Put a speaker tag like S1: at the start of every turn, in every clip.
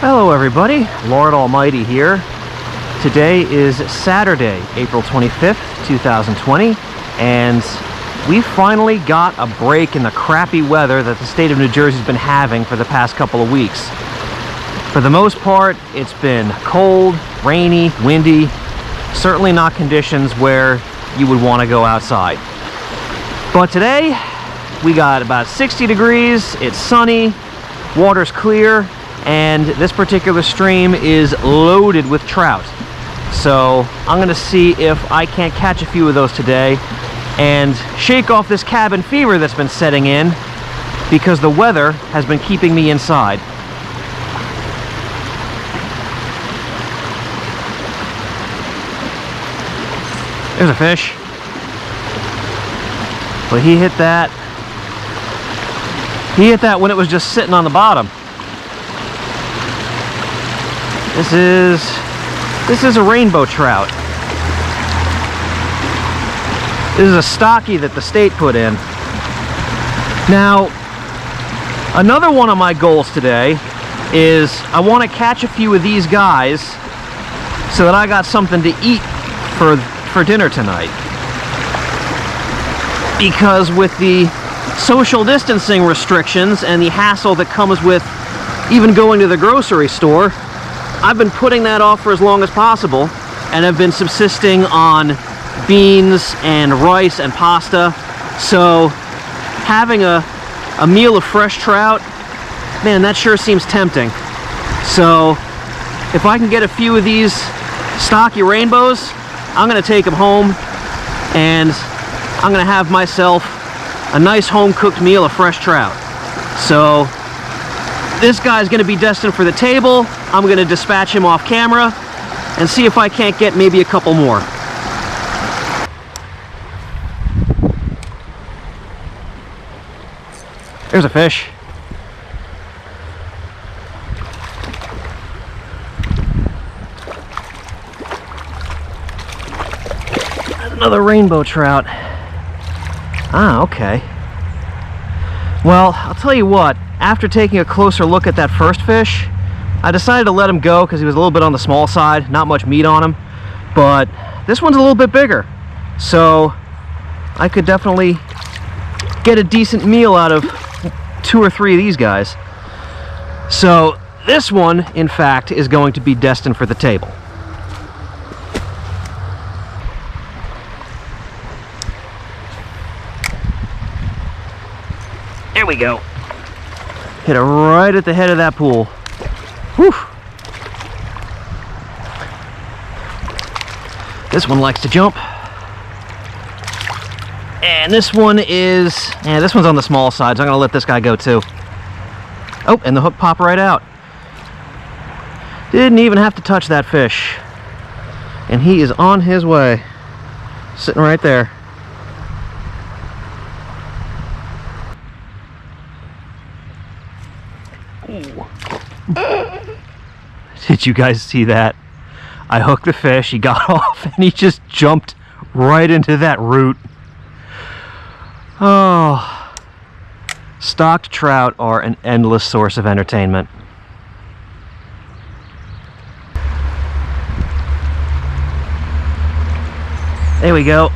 S1: Hello everybody, Lord Almighty here. Today is Saturday, April 25th, 2020, and we finally got a break in the crappy weather that the state of New Jersey's been having for the past couple of weeks. For the most part, it's been cold, rainy, windy, certainly not conditions where you would want to go outside. But today, we got about 60 degrees, it's sunny, water's clear, and this particular stream is loaded with trout. So I'm gonna see if I can't catch a few of those today and shake off this cabin fever that's been setting in because the weather has been keeping me inside. There's a fish. But he hit that. He hit that when it was just sitting on the bottom. This is a rainbow trout. This is a stockie that the state put in. Now, another one of my goals today is I want to catch a few of these guys so that I got something to eat for dinner tonight. Because with the social distancing restrictions and the hassle that comes with even going to the grocery store, I've been putting that off for as long as possible and have been subsisting on beans and rice and pasta. So having a meal of fresh trout, man, that sure seems tempting. So if I can get a few of these stocky rainbows, I'm gonna take them home and I'm gonna have myself a nice home-cooked meal of fresh trout. So this guy's gonna be destined for the table. I'm gonna dispatch him off camera and see if I can't get maybe a couple more. There's a fish. Another rainbow trout. Ah, okay. Well, I'll tell you what, after taking a closer look at that first fish, I decided to let him go because he was a little bit on the small side, not much meat on him. But this one's a little bit bigger, so I could definitely get a decent meal out of 2 or 3 of these guys. So this one, in fact, is going to be destined for the table. There we go. Hit it right at the head of that pool. Whew. This one likes to jump. And this one is, yeah, this one's on the small side, so I'm gonna let this guy go too. Oh, and the hook popped right out. Didn't even have to touch that fish. And he is on his way. Sitting right there. Did you guys see that? I hooked the fish, he got off, and he just jumped right into that root. Oh, stocked trout are an endless source of entertainment. There we go.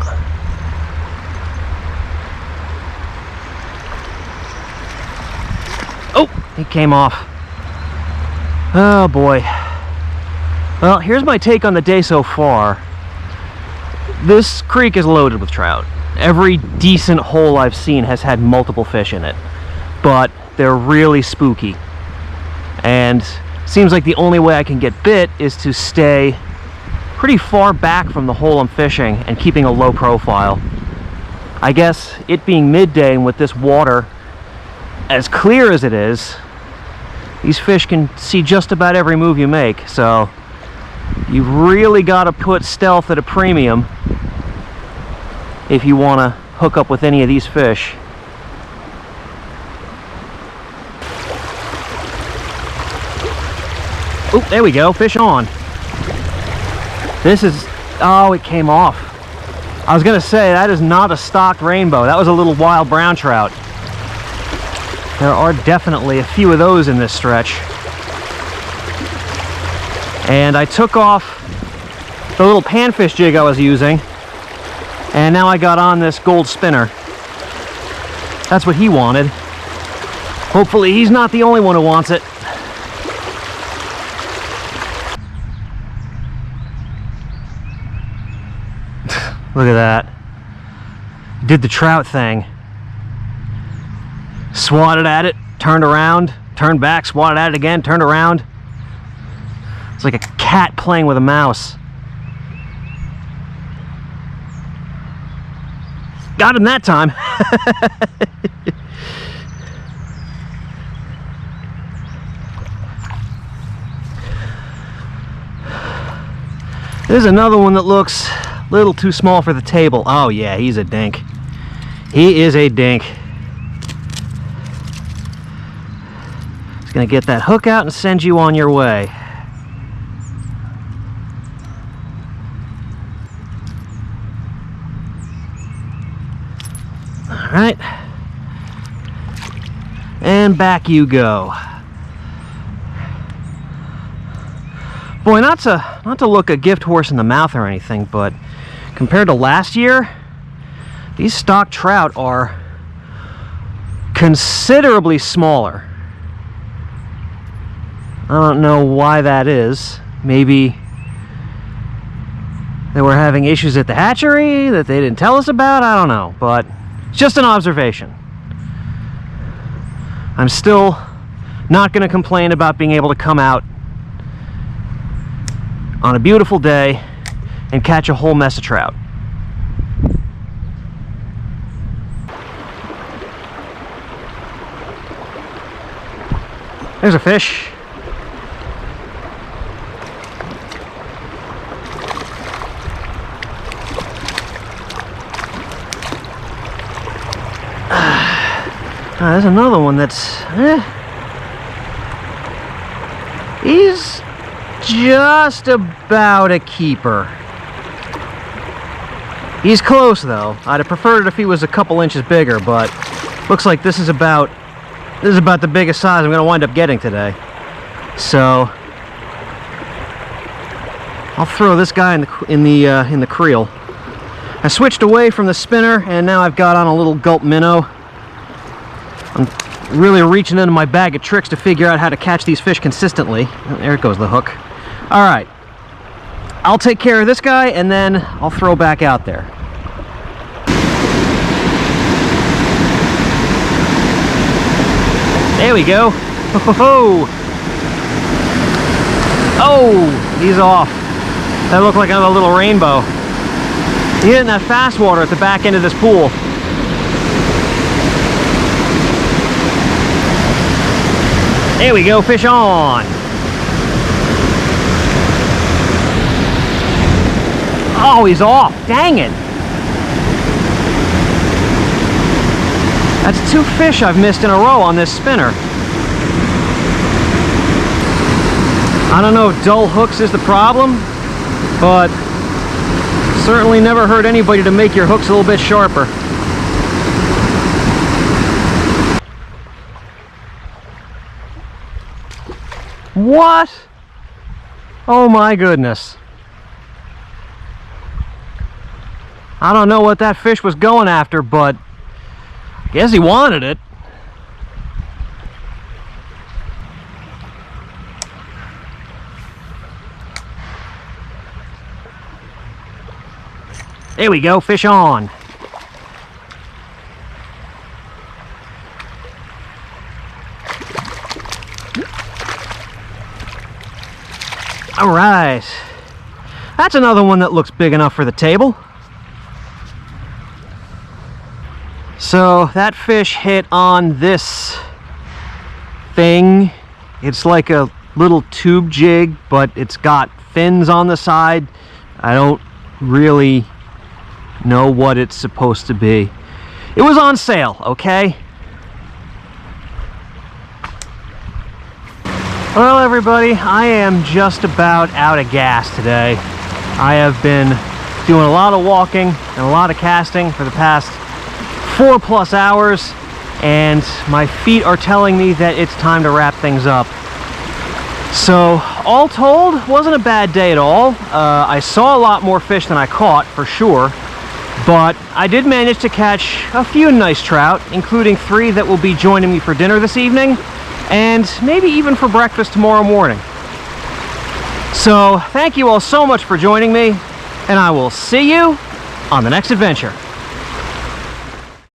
S1: Oh, he came off. Oh boy. Well, here's my take on the day so far. This creek is loaded with trout. Every decent hole I've seen has had multiple fish in it, but they're really spooky. And seems like the only way I can get bit is to stay pretty far back from the hole I'm fishing and keeping a low profile. I guess it being midday and with this water as clear as it is, these fish can see just about every move you make, so you've really got to put stealth at a premium if you want to hook up with any of these fish. Oh, there we go, fish on. This is, oh, it came off. I was gonna say, that is not a stocked rainbow. That was a little wild brown trout. There are definitely a few of those in this stretch. And I took off the little panfish jig I was using, and now I got on this gold spinner. That's what he wanted. Hopefully he's not the only one who wants it. Look at that. Did the trout thing. Swatted at it, turned around, turned back, swatted at it again, turned around. It's like a cat playing with a mouse. Got him that time. There's another one that looks a little too small for the table. Oh yeah, he's a dink. He is a dink. Just gonna get that hook out and send you on your way. All right, and back you go. Boy, not to look a gift horse in the mouth or anything, but compared to last year, these stock trout are considerably smaller. I don't know why that is. Maybe they were having issues at the hatchery that they didn't tell us about. I don't know, but it's just an observation. I'm still not going to complain about being able to come out on a beautiful day and catch a whole mess of trout. There's a fish. There's another one that's he's just about a keeper. He's close though. I'd have preferred it if he was a couple inches bigger, but looks like this is about the biggest size I'm going to wind up getting today. So I'll throw this guy in the creel. I switched away from the spinner and now I've got on a little gulp minnow. I'm really reaching into my bag of tricks to figure out how to catch these fish consistently. There goes the hook. All right, I'll take care of this guy and then I'll throw back out there. There we go. Oh, he's off. That looked like another little rainbow. He's hitting that fast water at the back end of this pool. There we go, fish on. Oh, he's off. Dang it. That's 2 fish I've missed in a row on this spinner. I don't know if dull hooks is the problem, but certainly never hurt anybody to make your hooks a little bit sharper. What? Oh my goodness. I don't know what that fish was going after, but I guess he wanted it. There we go, fish on. All right, that's another one that looks big enough for the table. So that fish hit on this thing. It's like a little tube jig, but it's got fins on the side. I don't really know what it's supposed to be. It was on sale, okay? Well, everybody, I am just about out of gas today. I have been doing a lot of walking and a lot of casting for the past 4+ hours, and my feet are telling me that it's time to wrap things up. So all told, wasn't a bad day at all. I saw a lot more fish than I caught, for sure. But I did manage to catch a few nice trout, including 3 that will be joining me for dinner this evening, and maybe even for breakfast tomorrow morning. So, thank you all so much for joining me, and I will see you on the next adventure.